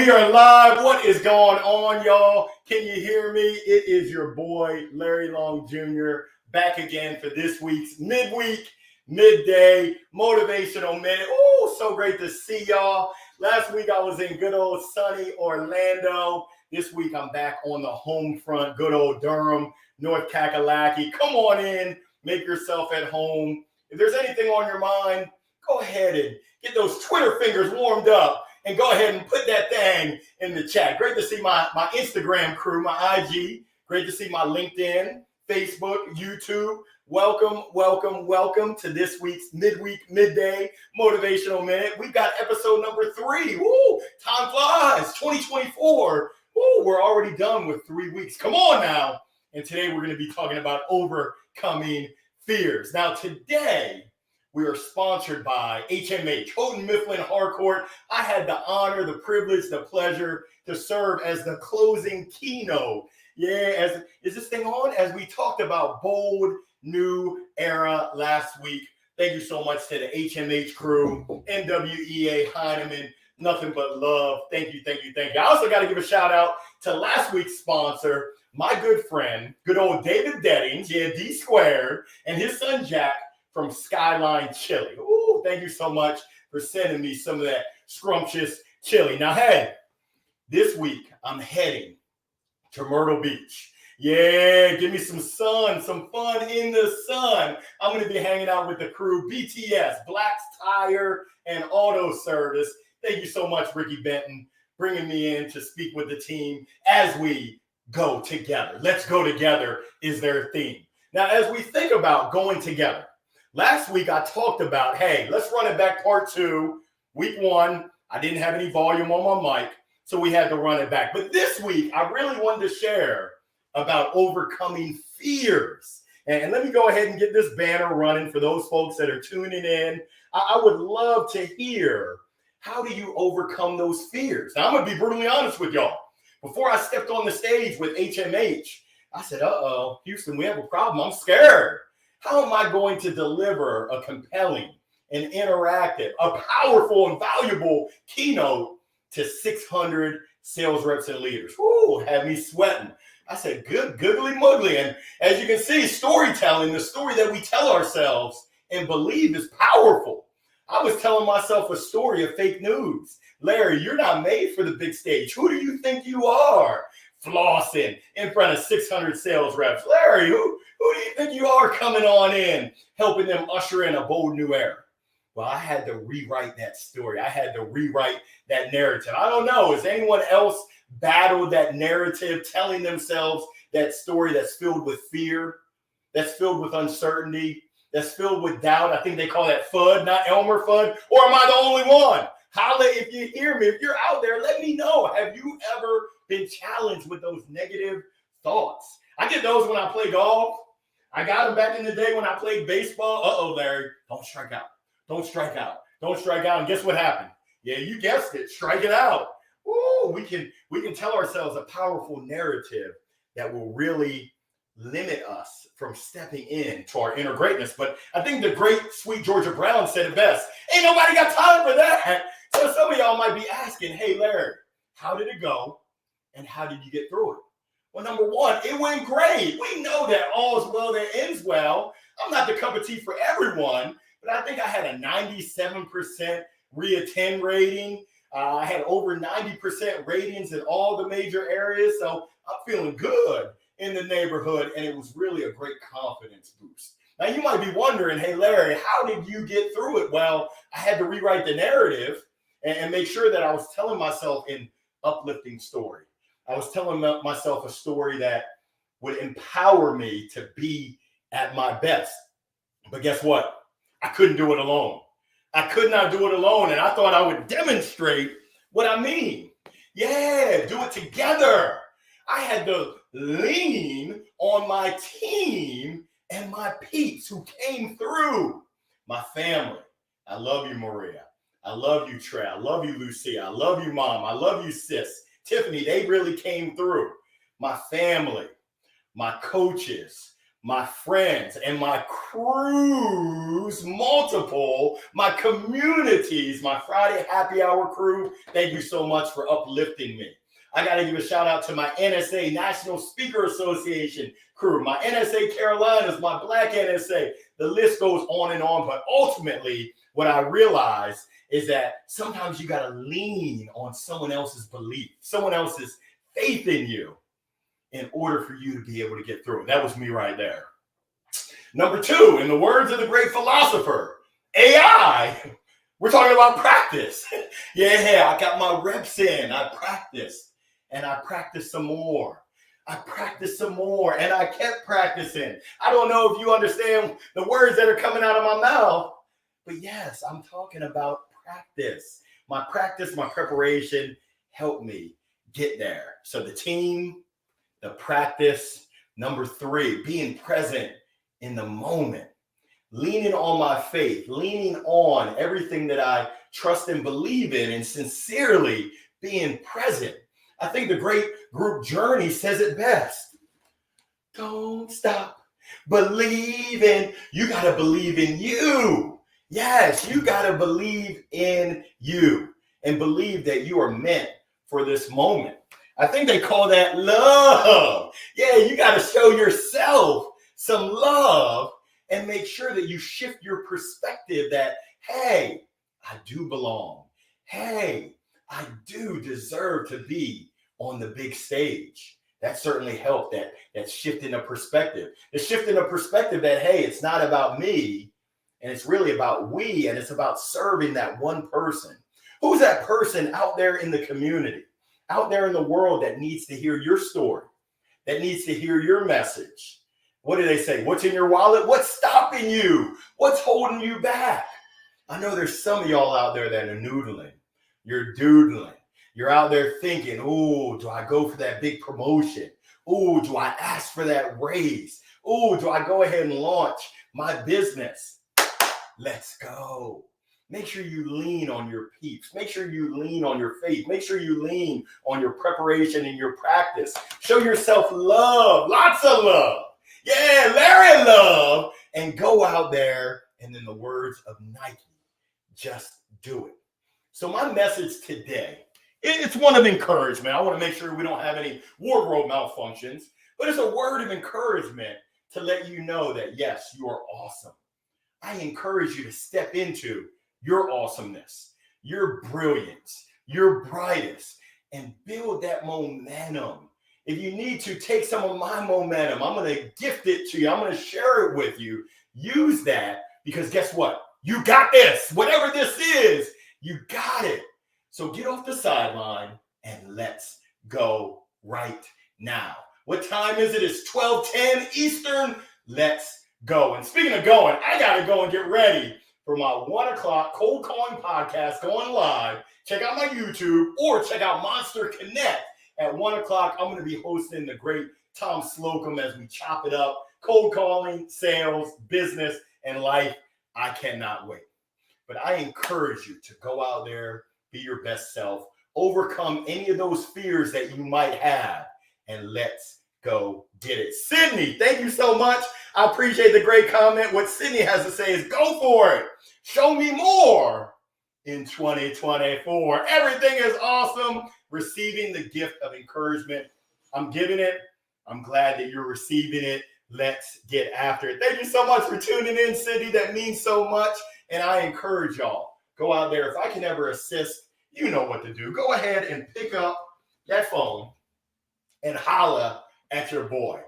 We are live. What is going on, y'all? Can you hear me? It is your boy, Larry Long Jr., back again for this week's Midweek, Midday, Motivational Minute. Oh, so great to see y'all. Last week I was in good old sunny Orlando. This week I'm back on the home front, good old Durham, North Kakalaki. Come on in, make yourself at home. If there's anything on your mind, go ahead and get those Twitter fingers warmed up and go ahead and put that thing in the chat. Great to see my Instagram crew, my IG. Great to see my LinkedIn, Facebook, YouTube. Welcome to this week's Midweek, Midday Motivational Minute. We've got episode number 3. Woo, time flies, 2024. Woo, we're already done with 3 weeks. Come on now. And today we're going to be talking about overcoming fears. Now today, we are sponsored by HMH, Houghton Mifflin Harcourt. I had the honor, the privilege, the pleasure to serve as the closing keynote. Yeah, is this thing on? As we talked about Bold New Era last week. Thank you so much to the HMH crew, NWEA, Heineman, nothing but love. Thank you. I also got to give a shout out to last week's sponsor, my good friend, good old David Deddings, D Squared, and his son Jack, from Skyline Chili. Ooh, thank you so much for sending me some of that scrumptious chili. Now, hey, this week I'm heading to Myrtle Beach. Yeah, give me some sun, some fun in the sun. I'm going to be hanging out with the crew, BTS, Black's Tire and Auto Service. Thank you so much, Ricky Benton, bringing me in to speak with the team as we go together. Let's go together is their theme. Now, as we think about going together, last week, I talked about, hey, let's run it back part 2. Week 1, I didn't have any volume on my mic, so we had to run it back. But this week, I really wanted to share about overcoming fears. And let me go ahead and get this banner running for those folks that are tuning in. I would love to hear, how do you overcome those fears? Now, I'm going to be brutally honest with y'all. Before I stepped on the stage with HMH, I said, Houston, we have a problem. I'm scared. How am I going to deliver a compelling and interactive, a powerful and valuable keynote to 600 sales reps and leaders? Woo, had me sweating. I said, good, googly muggly. And as you can see, storytelling, the story that we tell ourselves and believe is powerful. I was telling myself a story of fake news. Larry, you're not made for the big stage. Who do you think you are? Flossing in front of 600 sales reps. Larry, who do you think you are coming on in, helping them usher in a bold new era? Well, I had to rewrite that story. I had to rewrite that narrative. I don't know. Has anyone else battled that narrative, telling themselves that story that's filled with fear, that's filled with uncertainty, that's filled with doubt? I think they call that FUD, not Elmer Fudd. Or am I the only one? Holla if you hear me. If you're out there, let me know. Have you ever been challenged with those negative thoughts? I get those when I play golf. I got them back in the day when I played baseball. Larry, don't strike out. Don't strike out. Don't strike out. And guess what happened? Yeah, you guessed it. Strike it out. Ooh, we can tell ourselves a powerful narrative that will really limit us from stepping into our inner greatness. But I think the great, sweet Georgia Brown said it best. Ain't nobody got time for that. So some of y'all might be asking, hey, Larry, how did it go? And how did you get through it? Well, number one, it went great. We know that all's well that ends well. I'm not the cup of tea for everyone, but I think I had a 97% reattend rating. I had over 90% ratings in all the major areas. So I'm feeling good in the neighborhood, and it was really a great confidence boost. Now, you might be wondering, hey, Larry, how did you get through it? Well, I had to rewrite the narrative and make sure that I was telling myself an uplifting story. I was telling myself a story that would empower me to be at my best. But guess what? I couldn't do it alone. I could not do it alone. And I thought I would demonstrate what I mean. Yeah, do it together. I had to lean on my team and my peeps who came through. My family. I love you, Maria. I love you, Trey. I love you, Lucia. I love you, Mom. I love you, Sis. Tiffany, they really came through. My family, my coaches, my friends and my crews, multiple, my communities, my Friday happy hour crew. Thank you so much for uplifting me. I got to give a shout out to my NSA, National Speaker Association crew, my NSA Carolinas, my Black NSA. The list goes on and on. But ultimately, what I realized is that sometimes you got to lean on someone else's belief, someone else's faith in you in order for you to be able to get through it. That was me right there. Number two, in the words of the great philosopher, AI, we're talking about practice. Yeah, I got my reps in. I practiced. And I practiced some more. I practiced some more. And I kept practicing. I don't know if you understand the words that are coming out of my mouth. But yes, I'm talking about practice. My practice, my preparation helped me get there. So the team, the practice. Number three, being present in the moment. Leaning on my faith. Leaning on everything that I trust and believe in. And sincerely being present. I think the great group Journey says it best. Don't stop believing. You got to believe in you. Yes, you got to believe in you and believe that you are meant for this moment. I think they call that love. Yeah, you got to show yourself some love and make sure that you shift your perspective that, hey, I do belong. Hey, I do deserve to be on the big stage. That certainly helped, that shifting of perspective. The shifting of perspective that, hey, it's not about me, and it's really about we, and it's about serving that one person. Who's that person out there in the community, out there in the world that needs to hear your story, that needs to hear your message? What do they say? What's in your wallet? What's stopping you? What's holding you back? I know there's some of y'all out there that are noodling. You're doodling. You're out there thinking, oh, do I go for that big promotion? Oh, do I ask for that raise? Oh, do I go ahead and launch my business? Let's go. Make sure you lean on your peeps. Make sure you lean on your faith. Make sure you lean on your preparation and your practice. Show yourself love, lots of love. Yeah, Larry love. And go out there and in the words of Nike, just do it. So my message today, it's one of encouragement. I want to make sure we don't have any wardrobe malfunctions, but it's a word of encouragement to let you know that, yes, you are awesome. I encourage you to step into your awesomeness, your brilliance, your brightest, and build that momentum. If you need to take some of my momentum, I'm going to gift it to you. I'm going to share it with you. Use that because guess what? You got this. Whatever this is, you got it. So get off the sideline and let's go right now. What time is it? It's 12:10 Eastern. Let's go. And speaking of going, I got to go and get ready for my 1 o'clock cold calling podcast going live. Check out my YouTube or check out Monster Connect. At 1 o'clock, I'm going to be hosting the great Tom Slocum as we chop it up. Cold calling, sales, business, and life. I cannot wait. But I encourage you to go out there, be your best self, overcome any of those fears that you might have, and let's go get it. Sydney, thank you so much. I appreciate the great comment. What Sydney has to say is go for it. Show me more in 2024. Everything is awesome. Receiving the gift of encouragement. I'm giving it. I'm glad that you're receiving it. Let's get after it. Thank you so much for tuning in, Sydney. That means so much. And I encourage y'all, go out there. If I can ever assist, you know what to do. Go ahead and pick up that phone and holla at your boy.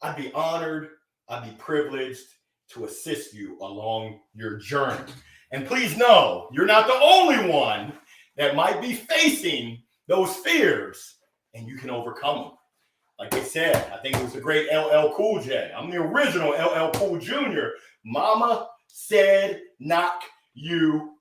I'd be honored. I'd be privileged to assist you along your journey. And please know, you're not the only one that might be facing those fears, and you can overcome them. Like I said, I think it was the great LL Cool J. I'm the original LL Cool Jr. Mama said, knock you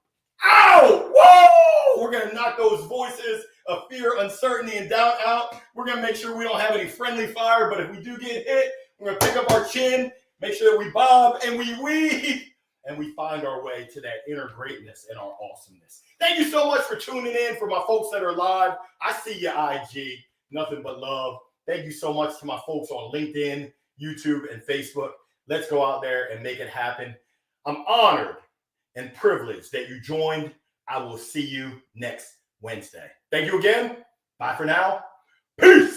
out. Whoa! We're going to knock those voices of fear, uncertainty, and doubt out. We're going to make sure we don't have any friendly fire, but if we do get hit, we're going to pick up our chin, make sure that we bob and we weave, and we find our way to that inner greatness and our awesomeness. Thank you so much for tuning in. For my folks that are live, I see your IG. Nothing but love. Thank you so much to my folks on LinkedIn, YouTube, and Facebook. Let's go out there and make it happen. I'm honored and privileged that you joined. I will see you next Wednesday. Thank you again. Bye for now. Peace.